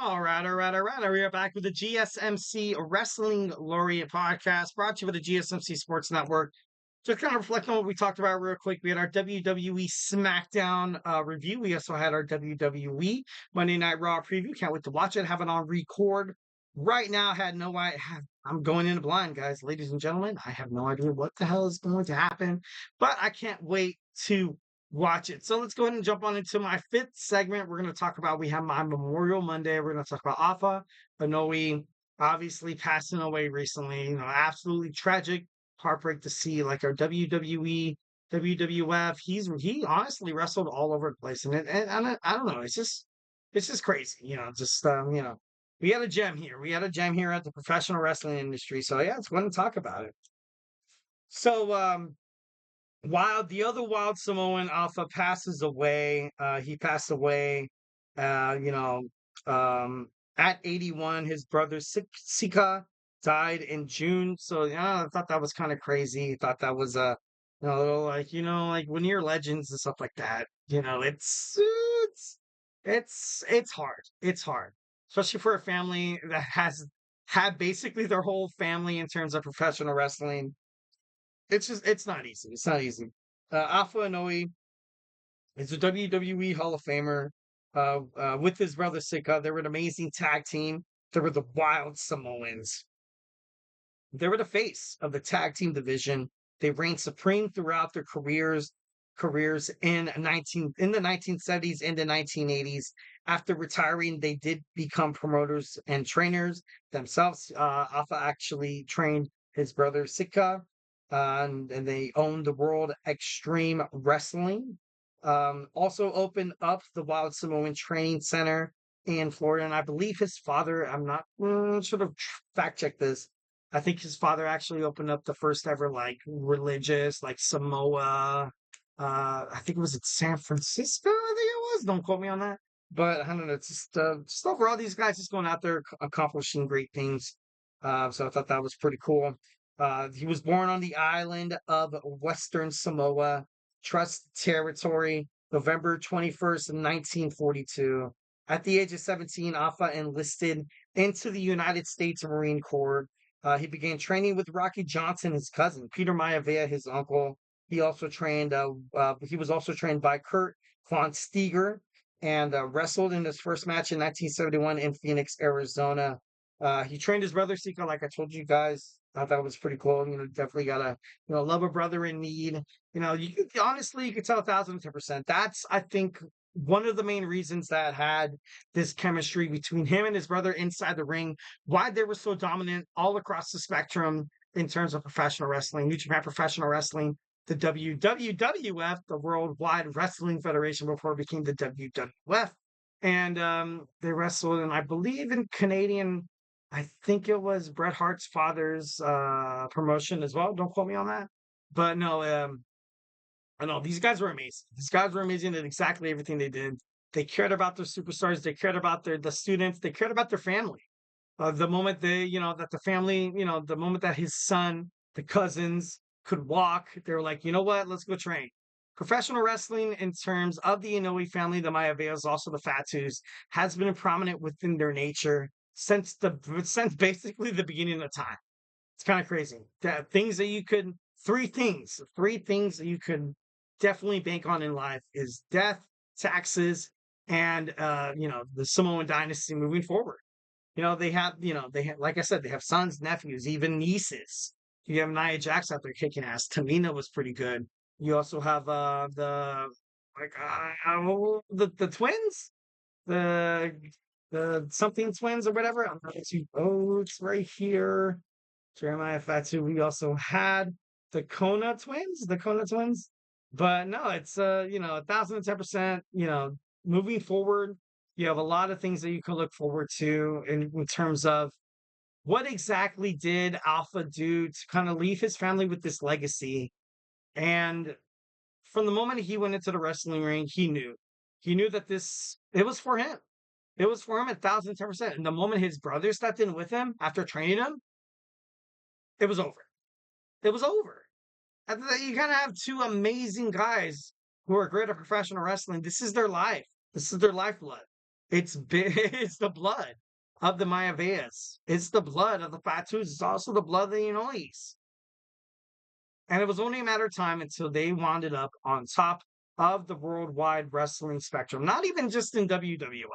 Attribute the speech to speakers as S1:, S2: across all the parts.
S1: All right. We are back with the GSMC Wrestling Laureate podcast brought to you by the GSMC Sports Network. Just kind of reflect on what we talked about real quick. We had our WWE SmackDown review. We also had our WWE Monday Night Raw preview. Can't wait to watch it. Have it on record right now. I'm going in blind, guys, ladies and gentlemen. I have no idea what the hell is going to happen, but I can't wait to watch it. So let's go ahead and jump on into my fifth segment. We're going to talk about, we have my Memorial Monday. We're going to talk about Afa Anoa'i obviously passing away recently. Absolutely tragic, heartbreak to see. Like our WWE, WWF, he honestly wrestled all over the place, and I don't know. It's just crazy. We had a gem here. We had a gem here at the professional wrestling industry. So yeah, it's fun to talk about it. So the other Wild Samoan Alpha passes away. He passed away, uh, you know, at 81. His brother Sika died in June. So yeah, I thought that was kind of crazy. I thought that was a little like when you're legends and stuff like that. It's hard. It's hard, especially for a family that has had basically their whole family in terms of professional wrestling. It's not easy. It's not easy. Afa Anoa'i is a WWE Hall of Famer. With his brother Sika, they were an amazing tag team. They were the Wild Samoans. They were the face of the tag team division. They reigned supreme throughout their careers in the 1970s and the 1980s. After retiring, they did become promoters and trainers themselves. Alpha actually trained his brother Sika, and they owned the World Extreme Wrestling. Also opened up the Wild Samoan Training Center in Florida, and I believe his father. I'm not sort of fact check this. I think his father actually opened up the first ever like religious like Samoa. I think it was in San Francisco. I think it was. Don't quote me on that. But I don't know. It's just overall these guys just going out there accomplishing great things. So I thought that was pretty cool. He was born on the island of Western Samoa, Trust Territory, November 21st, 1942. At the age of 17, Afa enlisted into the United States Marine Corps. He began training with Rocky Johnson, his cousin, Peter Maivia, his uncle. He was also trained by Kurt Von Steger and wrestled in his first match in 1971 in Phoenix, Arizona. He trained his brother Sika, like I told you guys. I thought that was pretty cool. Definitely gotta, love a brother in need. You could tell 1,010%. That's, I think, one of the main reasons that had this chemistry between him and his brother inside the ring, why they were so dominant all across the spectrum in terms of professional wrestling, New Japan Professional Wrestling, the WWF, the Worldwide Wrestling Federation, before it became the WWF. And they wrestled, and I believe in Canadian, I think it was Bret Hart's father's promotion as well. Don't quote me on that. But no, I know these guys were amazing. These guys were amazing at exactly everything they did. They cared about their superstars. They cared about the students. They cared about their family. The moment that the family, the moment that his son, the cousins could walk, they were like, you know what, let's go train. Professional wrestling, in terms of the Inoue family, the Mayabeas, also the Fatus, has been prominent within their nature since basically the beginning of time. It's kind of crazy. Three things that you could definitely bank on in life is death, taxes, and the Samoan dynasty moving forward. Like I said, they have sons, nephews, even nieces. You have Nia Jax out there kicking ass. Tamina was pretty good. You also have the twins, the something twins or whatever. I'm not too. Oh, it's right here. Jeremiah Fatu. We also had the Kona twins, But no, it's 1,010%. Moving forward, you have a lot of things that you can look forward to in terms of what exactly did Alpha do to kind of leave his family with this legacy. And from the moment he went into the wrestling ring, he knew that it was for him. It was for him 1,010%. And the moment his brother stepped in with him after training him, it was over. It was over. You kind of have two amazing guys who are great at professional wrestling. This is their life. This is their lifeblood. It's the blood of the Mayaveas. It's the blood of the Fatus. It's also the blood of the Anoa'is. And it was only a matter of time until they wound up on top of the worldwide wrestling spectrum. Not even just in WWF,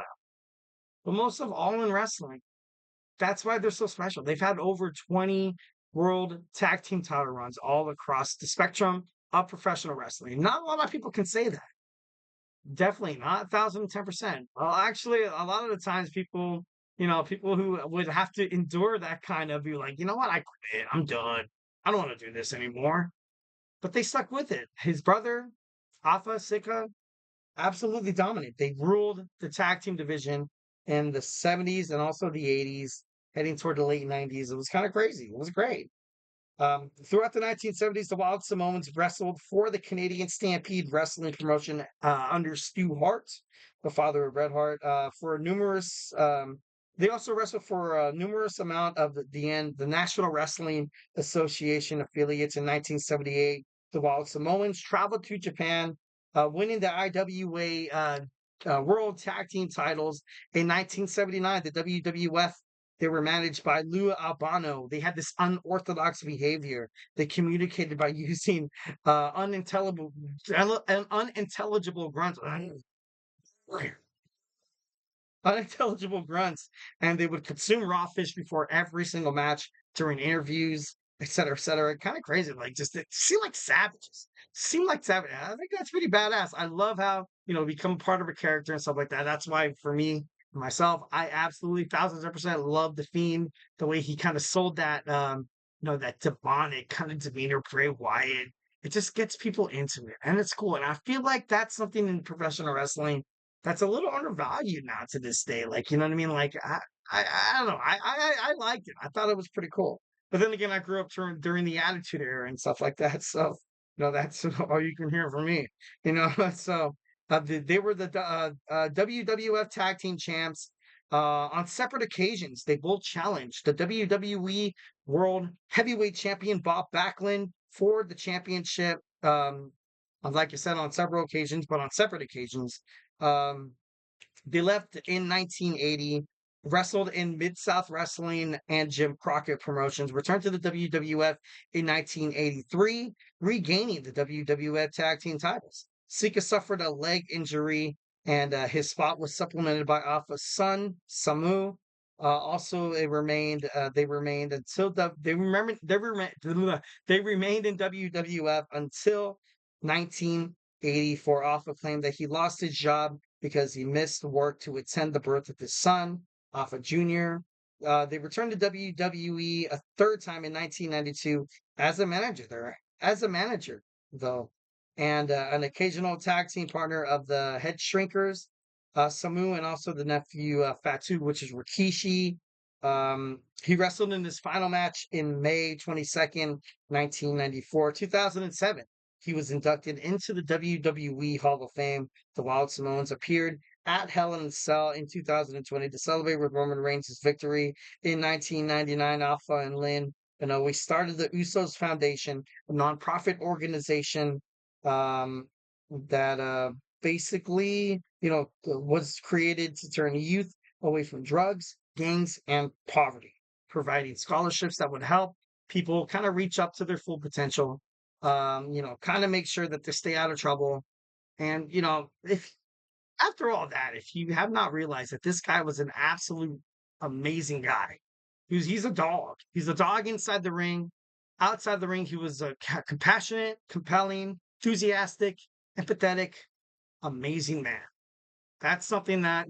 S1: but most of all in wrestling. That's why they're so special. They've had over 20 world tag team title runs all across the spectrum of professional wrestling. Not a lot of people can say that. Definitely not 1,010%. Well, actually, a lot of the times people, people who would have to endure that kind of be like, you know what, I quit. I'm done. I don't want to do this anymore. But they stuck with it. His brother, Afa Sika, absolutely dominant. They ruled the tag team division in the 70s and also the 80s, heading toward the late 90s. It was kind of crazy. It was great. Throughout the 1970s, the Wild Samoans wrestled for the Canadian Stampede Wrestling promotion under Stu Hart, the father of Bret Hart, for numerous. They also wrestled for a numerous amount of the National Wrestling Association affiliates in 1978. The Wild Samoans traveled to Japan, winning the IWA World Tag Team titles in 1979. The WWF, they were managed by Lou Albano. They had this unorthodox behavior. They communicated by using unintelligible grunts. Unintelligible grunts, and they would consume raw fish before every single match during interviews, et cetera, et cetera. Kind of crazy. Like, just it seemed like savages. Seem like savages. I think that's pretty badass. I love how, become part of a character and stuff like that. That's why for me, myself, I absolutely 1,000% love the Fiend, the way he kind of sold that that demonic kind of demeanor, Bray Wyatt. It just gets people into it. And it's cool. And I feel like that's something in professional wrestling that's a little undervalued now to this day. Like, you know what I mean? Like, I don't know. I liked it. I thought it was pretty cool. But then again, I grew up during the Attitude Era and stuff like that. So, that's all you can hear from me. So they were the WWF Tag Team Champs. On separate occasions, they both challenged the WWE World Heavyweight Champion Bob Backlund for the championship. Like I said, on several occasions, but on separate occasions. Um, they left in 1980, wrestled in Mid South Wrestling and Jim Crockett Promotions, returned to the WWF in 1983, regaining the WWF Tag Team titles. Sika suffered a leg injury, and his spot was supplemented by Alpha's son, Samu. Also, it remained. They remained until they remember they remained in WWF until 1984. Alpha claimed that he lost his job because he missed work to attend the birth of his son, Afa Jr. They returned to WWE a third time in 1992 as a manager though, and an occasional tag team partner of the Head Shrinkers, Samu, and also the nephew Fatu, which is Rikishi. He wrestled in his final match in May 22nd, 1994. 2007, he was inducted into the WWE Hall of Fame. The Wild Samoans appeared at Hell in a Cell in 2020 to celebrate with Roman Reigns' victory in 1999. Alpha and Lynn we started the Usos Foundation, a nonprofit organization um, that basically, was created to turn youth away from drugs, gangs, and poverty, providing scholarships that would help people kind of reach up to their full potential. Kind of make sure that they stay out of trouble. And, if after all that, if you have not realized that this guy was an absolute amazing guy, he's a dog. He's a dog inside the ring. Outside the ring, he was a compassionate, compelling, enthusiastic, empathetic, amazing man. That's something that,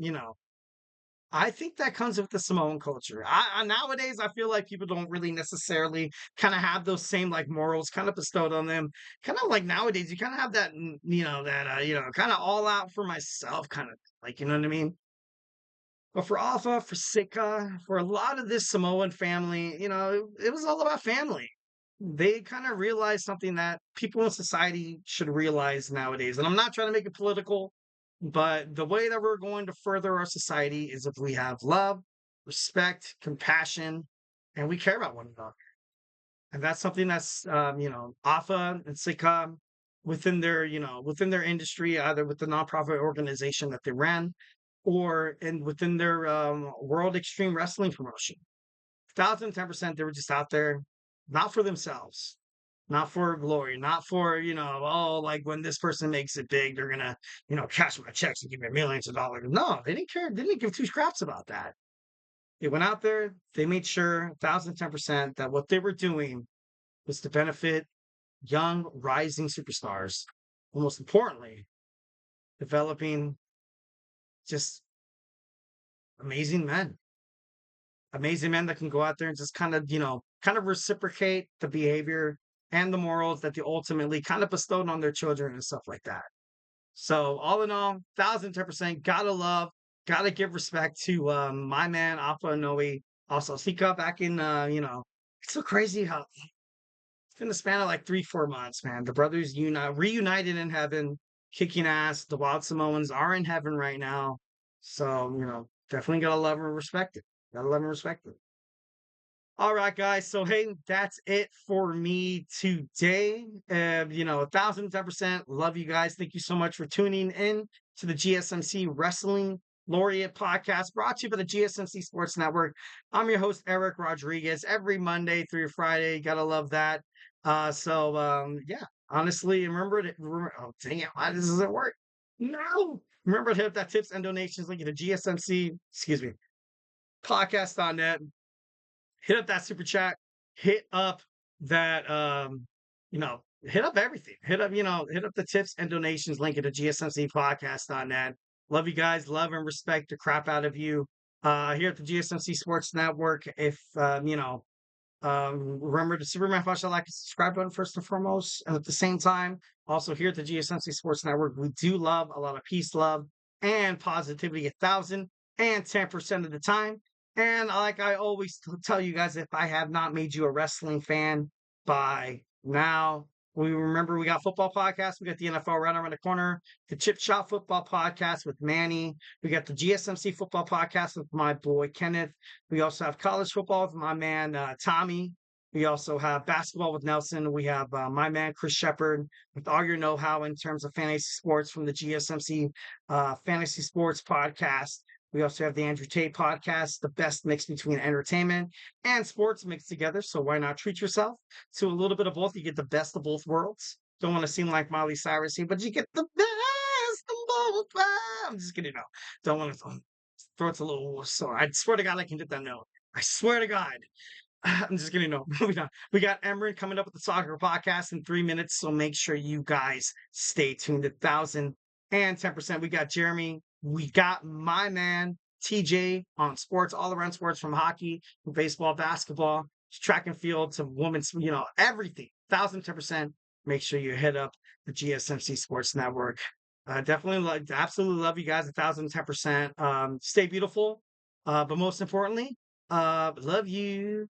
S1: I think that comes with the Samoan culture. Nowadays, I feel like people don't really necessarily kind of have those same like morals kind of bestowed on them. Kind of like nowadays, you kind of have that, kind of all out for myself kind of like, you know what I mean? But for Alpha, for Sika, for a lot of this Samoan family, it was all about family. They kind of realized something that people in society should realize nowadays. And I'm not trying to make it political, but the way that we're going to further our society is if we have love, respect, compassion, and we care about one another. And that's something that's, Afa and Sika within their industry, either with the nonprofit organization that they ran or and within their World Extreme Wrestling promotion. 1,010%, they were just out there, not for themselves, not for glory, not for, oh, like when this person makes it big, they're gonna, cash my checks and give me millions of dollars. No, they didn't care. They didn't give two scraps about that. They went out there, they made sure 1,010% that what they were doing was to benefit young, rising superstars. And most importantly, developing just amazing men that can go out there and just kind of reciprocate the behavior and the morals that they ultimately kind of bestowed on their children and stuff like that. So all in all, 1,010%, gotta love, gotta give respect to my man Afa Anoa'i. Also, Sika back in it's so crazy how it's been the span of like 3-4 months, man. The brothers reunited in heaven, kicking ass. The Wild Samoans are in heaven right now. So, definitely gotta love and respect it. Gotta love and respect it. All right, guys. So hey, that's it for me today. 1,010% love you guys. Thank you so much for tuning in to the GSMC Wrestling Laureate podcast brought to you by the GSMC Sports Network. I'm your host, Eric Rodriguez, every Monday through Friday. Gotta love that. Yeah, honestly, oh, dang it, why doesn't it work? No. Remember to hit that tips and donations link at the GSMC, excuse me, podcast.net. Hit up that super chat, hit up that hit up everything. Hit up the tips and donations link at the GSMCpodcast.net. Love you guys, love and respect the crap out of you. Here at the GSMC Sports Network, if remember to Superman Flash, like and subscribe button first and foremost. And at the same time, also here at the GSMC Sports Network, we do love a lot of peace, love, and positivity 1,010% of the time. And like I always tell you guys, if I have not made you a wrestling fan by now, we got football podcast. We got the NFL right around the corner, the Chip Shop football podcast with Manny. We got the GSMC football podcast with my boy Kenneth. We also have college football with my man Tommy. We also have basketball with Nelson. We have my man Chris Shepard with all your know-how in terms of fantasy sports from the GSMC Fantasy Sports Podcast. We also have the Andrew Tate podcast, the best mix between entertainment and sports mixed together. So why not treat yourself to a little bit of both? You get the best of both worlds. Don't want to seem like Miley Cyrus here, but you get the best of both worlds. I'm just kidding. No, don't want to throw it a little sore. I swear to God, I can get that note. I swear to God. I'm just kidding. No, moving on. We got Emran coming up with the soccer podcast in 3 minutes. So make sure you guys stay tuned. 1,010%. We got Jeremy. We got my man TJ on sports, all around sports, from hockey, from baseball, basketball, track and field to women's, everything. 1,010%. Make sure you hit up the GSMC Sports Network. Definitely, absolutely love you guys. 1,010%. Stay beautiful. But most importantly, love you.